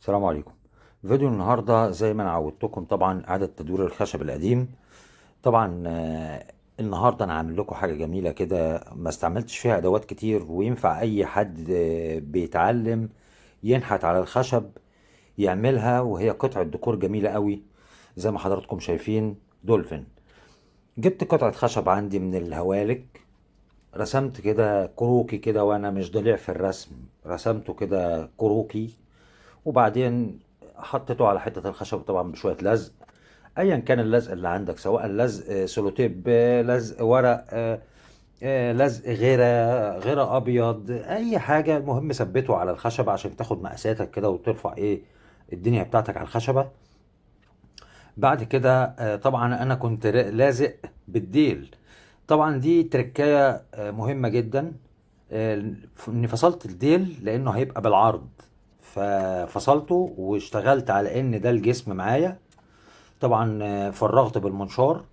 السلام عليكم. فيديو النهارده زي ما انا عودتكم طبعا اعاده تدوير الخشب القديم. طبعا النهارده انا عامل لكم حاجه جميله كده، ما استعملتش فيها ادوات كتير، وينفع اي حد بيتعلم ينحت على الخشب يعملها، وهي قطعه ديكور جميله قوي زي ما حضراتكم شايفين. دولفين. جبت قطعه خشب عندي من الهوالك، رسمت كده كروكي كده، وانا مش ضليع في الرسم، رسمته كده كروكي، وبعدين حطيته على حتة الخشب طبعا بشوية لزق، ايا كان اللزق اللي عندك، سواء لزق سولوتيب، لزق ورق، لزق غيره ابيض، اي حاجة، المهم ثبته على الخشبة عشان تاخد مقاساتك كده وترفع الدنيا بتاعتك على الخشبة. بعد كده طبعا انا كنت لازق بالديل. طبعا دي تركاية مهمة جدا، اني فصلت الديل لانه هيبقى بالعرض، ففصلته واشتغلت على ان ده الجسم معايا. طبعا فرغت بالمنشار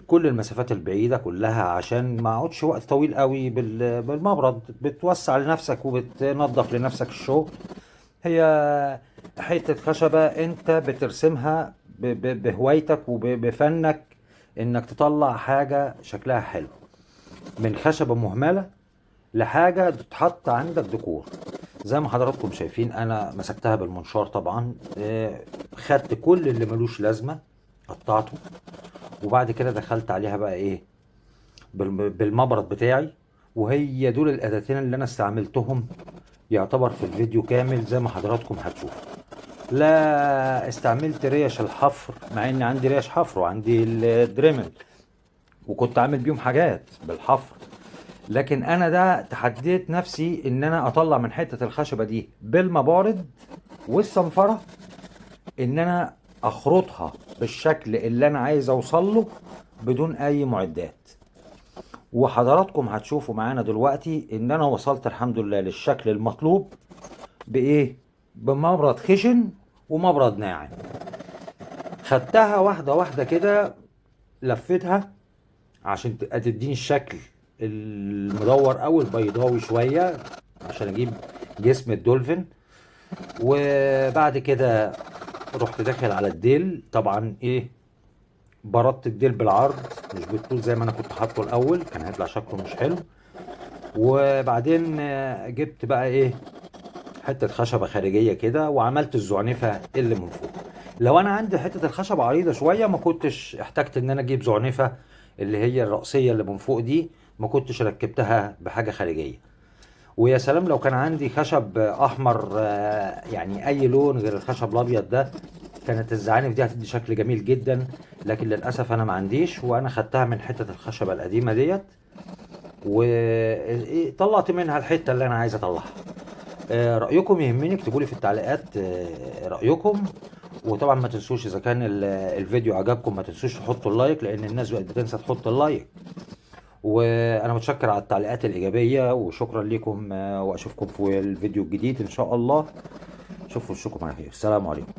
كل المسافات البعيدة كلها عشان ما اقعدش وقت طويل قوي بالمبرد، بتوسع لنفسك وبتنظف لنفسك الشغل. هي حتة خشبة انت بترسمها بهوايتك وبفنك، انك تطلع حاجة شكلها حلو من خشبة مهملة لحاجة تتحط عندك ديكور. زي ما حضراتكم شايفين انا مسكتها بالمنشار طبعا، خدت كل اللي ملوش لازمة قطعته، وبعد كده دخلت عليها بقى بالمبرد بتاعي. وهي دول الاداتين اللي انا استعملتهم يعتبر في الفيديو كامل زي ما حضراتكم هتشوفوا. لا استعملت ريش الحفر، مع ان عندي ريش حفر وعندي الدريمل وكنت عامل بيهم حاجات بالحفر، لكن انا ده تحديت نفسي ان انا اطلع من حتة الخشبة دي بالمبارد والصنفرة، ان انا اخرطها بالشكل اللي انا عايز اوصل له بدون اي معدات. وحضراتكم هتشوفوا معانا دلوقتي ان انا وصلت الحمد لله للشكل المطلوب بمبرد خشن ومبرد ناعم. خدتها واحدة واحدة كده، لفتها عشان تديني الشكل المدور او البيضاوي شوية عشان اجيب جسم الدولفين. وبعد كده رحت داخل على الديل، طبعا بردت الديل بالعرض مش بالطول زي ما انا كنت حاطه الاول، كان هيطلع شكله مش حلو. وبعدين جبت بقى حته خشبه خارجيه كده وعملت الزعنفه اللي من فوق. لو انا عندي حته الخشبه عريضه شويه ما كنتش احتجت ان انا اجيب زعنفه اللي هي الرأسيه اللي من فوق دي، ما كنتش ركبتها بحاجه خارجيه. ويا سلام لو كان عندي خشب احمر، يعني اي لون غير الخشب الابيض ده، كانت الزعانف دي هتدي شكل جميل جدا. لكن للاسف انا ما عنديش، وانا خدتها من حته الخشبه القديمه ديت وطلعت منها الحته اللي انا عايز اطلعها. رايكم يهمني، اكتبوا لي في التعليقات رايكم. وطبعا ما تنسوش اذا كان الفيديو عجبكم ما تنسوش تحطوا اللايك، لان الناس بقت بتنسى تحط اللايك. وانا متشكر على التعليقات الايجابيه، وشكرا لكم، واشوفكم في الفيديو الجديد ان شاء الله. شوفوا وشكم على خير، السلام عليكم.